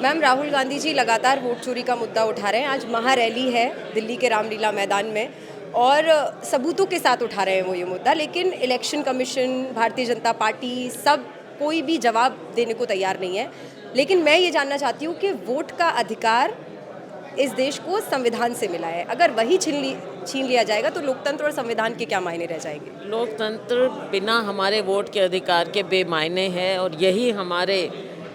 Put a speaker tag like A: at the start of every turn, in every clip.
A: Ma'am, Rahul Gandhi ji लगातार vote चोरी का मुद्दा उठा रहे हैं। आज महारैली है दिल्ली के रामलीला मैदान में और सबूतों के साथ उठा रहे हैं वो ये मुद्दा। लेकिन election commission, Bharatiya Janata party, सब कोई भी जवाब देने को तैयार नहीं है। लेकिन मैं ये जानना चाहती हूँ कि वोट का अधिकार इस देश को संविधान से मिला है। अगर वही छीन लिया जाएगा तो लोकतंत्र और संविधान के क्या मायने रह जाएंगे?
B: लोकतंत्र बिना हमारे वोट के अधिकार के बेमायने है और यही हमारे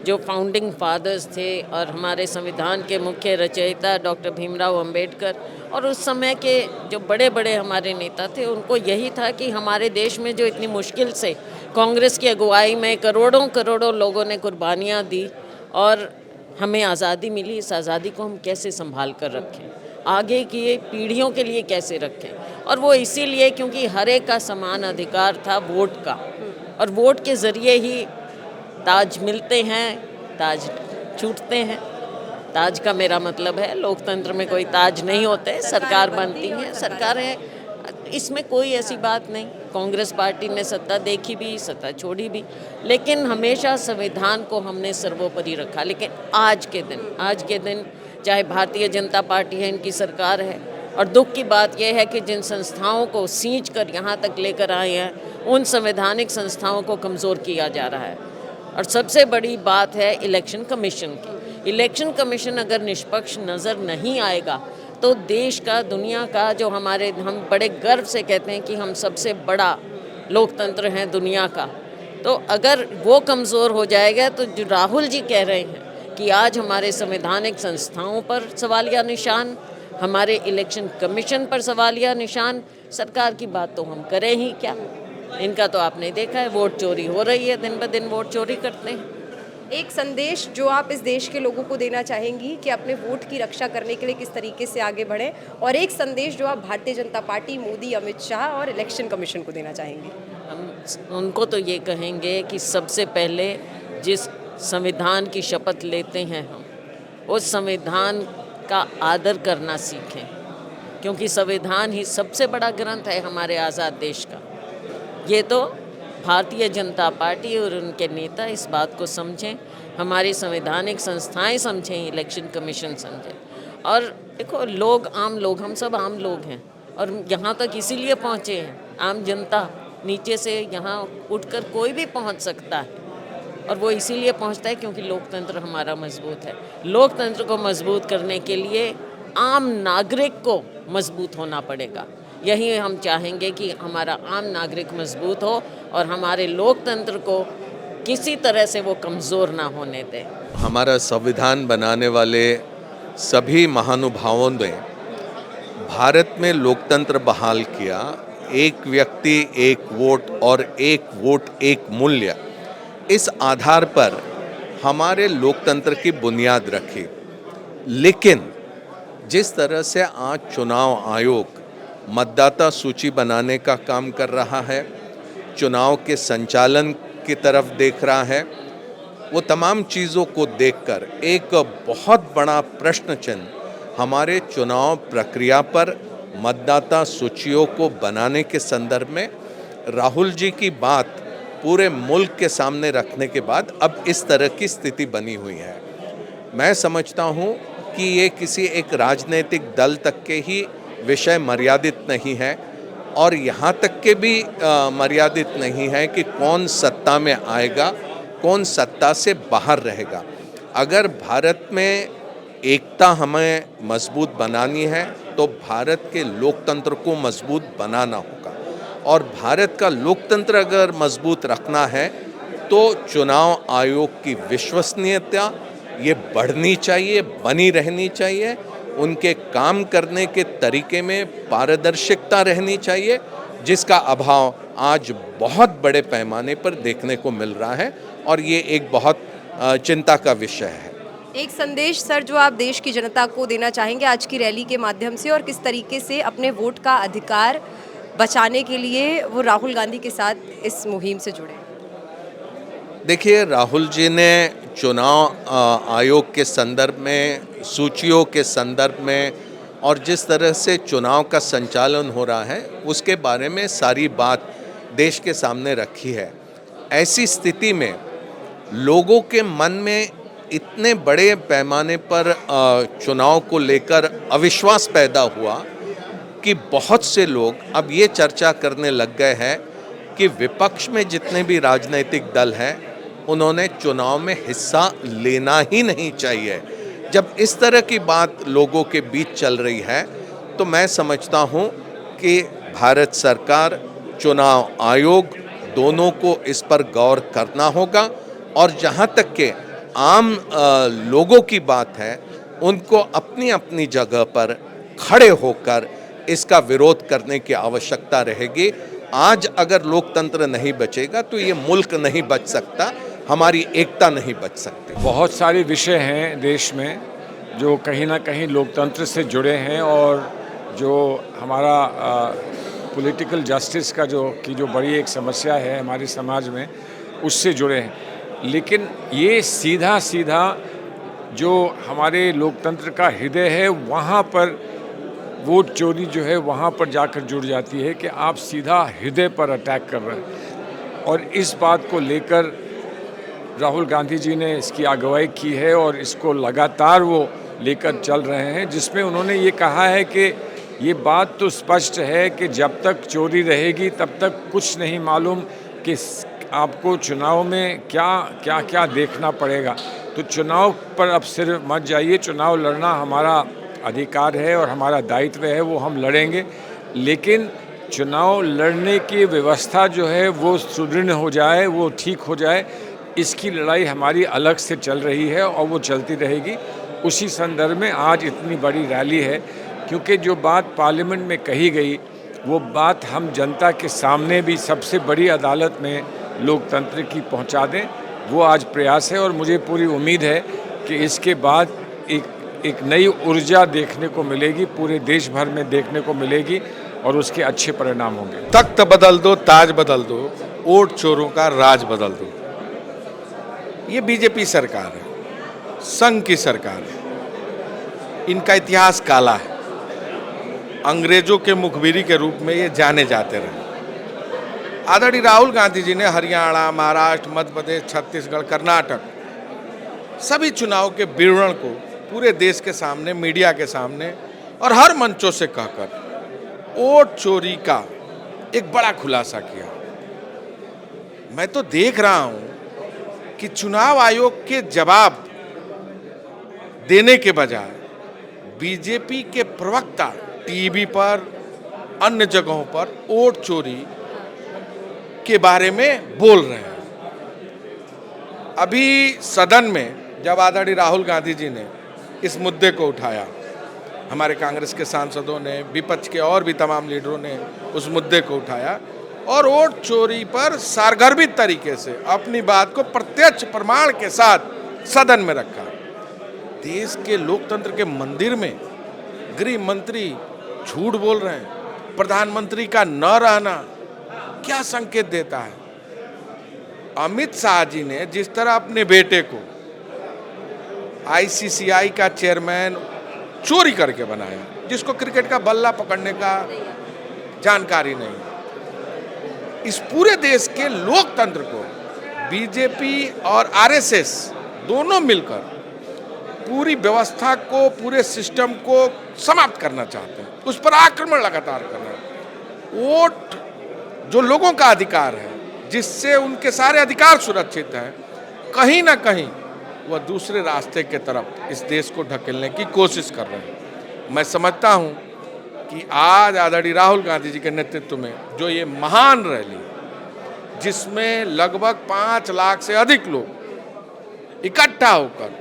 B: जो फाउंडिंग फादर्स थे और हमारे संविधान के मुख्य रचयिता डॉक्टर भीमराव अंबेडकर और उस समय के जो बड़े बड़े हमारे नेता थे, उनको यही था कि हमारे देश में जो इतनी मुश्किल से कांग्रेस की अगुवाई में करोड़ों करोड़ों लोगों ने कुर्बानियाँ दी और हमें आज़ादी मिली, इस आज़ादी को हम कैसे संभाल कर रखें, आगे की पीढ़ियों के लिए कैसे रखें। और वो इसीलिए क्योंकि हर एक का समान अधिकार था वोट का, और वोट के ज़रिए ही ताज मिलते हैं, ताज छूटते हैं। ताज का मेरा मतलब है लोकतंत्र में कोई ताज नहीं होते, सरकार बनती है, सरकारें, इसमें कोई ऐसी बात नहीं। कांग्रेस पार्टी ने सत्ता देखी भी, सत्ता छोड़ी भी, लेकिन हमेशा संविधान को हमने सर्वोपरि रखा। लेकिन आज के दिन चाहे भारतीय जनता पार्टी है, इनकी सरकार है, और दुख की बात यह है कि जिन संस्थाओं को सींच कर यहाँ तक लेकर आए हैं, उन संवैधानिक संस्थाओं को कमज़ोर किया जा रहा है। और सबसे बड़ी बात है इलेक्शन कमीशन की। इलेक्शन कमीशन अगर निष्पक्ष नज़र नहीं आएगा तो देश का, दुनिया का, जो हम बड़े गर्व से कहते हैं कि हम सबसे बड़ा लोकतंत्र हैं दुनिया का, तो अगर वो कमज़ोर हो जाएगा तो जो राहुल जी कह रहे हैं कि आज हमारे संवैधानिक संस्थाओं पर सवालिया निशान, हमारे इलेक्शन कमीशन पर सवालिया निशान, सरकार की बात तो हम करें ही क्या। इनका तो आपने देखा है, वोट चोरी हो रही है, दिन ब दिन वोट चोरी करते हैं।
A: एक संदेश जो आप इस देश के लोगों को देना चाहेंगी कि अपने वोट की रक्षा करने के लिए किस तरीके से आगे बढ़ें, और एक संदेश जो आप भारतीय जनता पार्टी, मोदी, अमित शाह और इलेक्शन कमीशन को देना चाहेंगी?
B: हम उनको तो ये कहेंगे कि सबसे पहले जिस संविधान की शपथ लेते हैं हम, उस संविधान का आदर करना सीखें, क्योंकि संविधान ही सबसे बड़ा ग्रंथ है हमारे आज़ाद देश का। ये तो भारतीय जनता पार्टी और उनके नेता इस बात को समझें, हमारी संवैधानिक संस्थाएं समझें, इलेक्शन कमीशन समझें। और देखो, लोग, आम लोग, हम सब आम लोग हैं और यहाँ तक इसीलिए पहुँचे हैं। आम जनता नीचे से यहाँ उठकर कोई भी पहुँच सकता है, और वो इसीलिए पहुँचता है क्योंकि लोकतंत्र हमारा मजबूत है। लोकतंत्र को मजबूत करने के लिए आम नागरिक को मजबूत होना पड़ेगा। यही हम चाहेंगे कि हमारा आम नागरिक मजबूत हो और हमारे लोकतंत्र को किसी तरह से वो कमज़ोर ना होने दें।
C: हमारा संविधान बनाने वाले सभी महानुभावों ने भारत में लोकतंत्र बहाल किया। एक व्यक्ति एक वोट और एक वोट एक मूल्य, इस आधार पर हमारे लोकतंत्र की बुनियाद रखी। लेकिन जिस तरह से आज चुनाव आयोग मतदाता सूची बनाने का काम कर रहा है, चुनाव के संचालन की तरफ देख रहा है, वो तमाम चीज़ों को देखकर एक बहुत बड़ा प्रश्न चिन्ह हमारे चुनाव प्रक्रिया पर, मतदाता सूचियों को बनाने के संदर्भ में राहुल जी की बात पूरे मुल्क के सामने रखने के बाद अब इस तरह की स्थिति बनी हुई है। मैं समझता हूँ कि ये किसी एक राजनीतिक दल तक के ही विषय मर्यादित नहीं है, और यहाँ तक के भी मर्यादित नहीं है कि कौन सत्ता में आएगा, कौन सत्ता से बाहर रहेगा। अगर भारत में एकता हमें मजबूत बनानी है तो भारत के लोकतंत्र को मजबूत बनाना होगा, और भारत का लोकतंत्र अगर मजबूत रखना है तो चुनाव आयोग की विश्वसनीयता ये बढ़नी चाहिए, बनी रहनी चाहिए। उनके काम करने के तरीके में पारदर्शिता रहनी चाहिए, जिसका अभाव आज बहुत बड़े पैमाने पर देखने को मिल रहा है, और ये एक बहुत चिंता का विषय है।
A: एक संदेश सर जो आप देश की जनता को देना चाहेंगे आज की रैली के माध्यम से, और किस तरीके से अपने वोट का अधिकार बचाने के लिए वो राहुल गांधी के साथ इस मुहिम से जुड़े?
C: देखिए, राहुल जी ने चुनाव आयोग के संदर्भ में, सूचियों के संदर्भ में, और जिस तरह से चुनाव का संचालन हो रहा है उसके बारे में सारी बात देश के सामने रखी है। ऐसी स्थिति में लोगों के मन में इतने बड़े पैमाने पर चुनाव को लेकर अविश्वास पैदा हुआ कि बहुत से लोग अब ये चर्चा करने लग गए हैं कि विपक्ष में जितने भी राजनीतिक दल हैं उन्होंने चुनाव में हिस्सा लेना ही नहीं चाहिए। जब इस तरह की बात लोगों के बीच चल रही है तो मैं समझता हूँ कि भारत सरकार, चुनाव आयोग दोनों को इस पर गौर करना होगा और जहाँ तक के आम लोगों की बात है उनको अपनी अपनी जगह पर खड़े होकर इसका विरोध करने की आवश्यकता रहेगी। आज अगर लोकतंत्र नहीं बचेगा तो ये मुल्क नहीं बच सकता, हमारी एकता नहीं बच सकती।
D: बहुत सारे विषय हैं देश में जो कहीं ना कहीं लोकतंत्र से जुड़े हैं और जो हमारा पॉलिटिकल जस्टिस का जो बड़ी एक समस्या है हमारे समाज में, उससे जुड़े हैं। लेकिन ये सीधा सीधा जो हमारे लोकतंत्र का हृदय है वहाँ पर वोट चोरी जो है वहाँ पर जाकर जुड़ जाती है कि आप सीधा हृदय पर अटैक कर रहे हैं। और इस बात को लेकर राहुल गांधी जी ने इसकी अगुवाई की है और इसको लगातार वो लेकर चल रहे हैं, जिसमें उन्होंने ये कहा है कि ये बात तो स्पष्ट है कि जब तक चोरी रहेगी तब तक कुछ नहीं मालूम कि आपको चुनाव में क्या देखना पड़ेगा। तो चुनाव पर अब सिर्फ मत जाइए, चुनाव लड़ना हमारा अधिकार है और हमारा दायित्व है, वो हम लड़ेंगे। लेकिन चुनाव लड़ने की व्यवस्था जो है वो सुदृढ़ हो जाए, वो ठीक हो जाए, इसकी लड़ाई हमारी अलग से चल रही है और वो चलती रहेगी। उसी संदर्भ में आज इतनी बड़ी रैली है, क्योंकि जो बात पार्लियामेंट में कही गई वो बात हम जनता के सामने भी सबसे बड़ी अदालत में लोकतंत्र की पहुंचा दें, वो आज प्रयास है। और मुझे पूरी उम्मीद है कि इसके बाद एक नई ऊर्जा देखने को मिलेगी, पूरे देश भर में देखने को मिलेगी और उसके अच्छे परिणाम होंगे।
E: तख्त बदल दो, ताज बदल दो, वोट चोरों का राज बदल दो। ये बीजेपी सरकार है, संघ की सरकार है, इनका इतिहास काला है। अंग्रेजों के मुखबिरी के रूप में ये जाने जाते रहे। आदरणीय राहुल गांधी जी ने हरियाणा, महाराष्ट्र, मध्य प्रदेश, छत्तीसगढ़, कर्नाटक सभी चुनाव के विवरण को पूरे देश के सामने, मीडिया के सामने और हर मंचों से कहकर वोट चोरी का एक बड़ा खुलासा किया। मैं तो देख रहा हूं कि चुनाव आयोग के जवाब देने के बजाय बीजेपी के प्रवक्ता टीवी पर, अन्य जगहों पर वोट चोरी के बारे में बोल रहे हैं। अभी सदन में जब आदरणीय राहुल गांधी जी ने इस मुद्दे को उठाया, हमारे कांग्रेस के सांसदों ने, विपक्ष के और भी तमाम लीडरों ने उस मुद्दे को उठाया और वोट चोरी पर सारगर्भित तरीके से अपनी बात को प्रत्यक्ष प्रमाण के साथ सदन में रखा। देश के लोकतंत्र के मंदिर में गृह मंत्री झूठ बोल रहे हैं, प्रधानमंत्री का न रहना क्या संकेत देता है? अमित शाह जी ने जिस तरह अपने बेटे को आईसीसीआई का चेयरमैन चोरी करके बनाया, जिसको क्रिकेट का बल्ला पकड़ने का जानकारी नहीं, इस पूरे देश के लोकतंत्र को बीजेपी और आरएसएस दोनों मिलकर पूरी व्यवस्था को, पूरे सिस्टम को समाप्त करना चाहते हैं, उस पर आक्रमण लगातार कर रहे हैं। वोट जो लोगों का अधिकार है, जिससे उनके सारे अधिकार सुरक्षित हैं, कहीं ना कहीं वह दूसरे रास्ते के तरफ इस देश को ढकेलने की कोशिश कर रहे हैं। मैं समझता हूं कि आज आदरणीय राहुल गांधी जी के नेतृत्व में जो ये महान रैली, जिसमें लगभग 5 लाख से अधिक लोग इकट्ठा होकर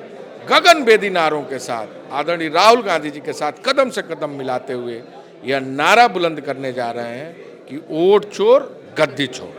E: गगनभेदी नारों के साथ आदरणीय राहुल गांधी जी के साथ कदम से कदम मिलाते हुए यह नारा बुलंद करने जा रहे हैं कि वोट चोर गद्दी छोड़।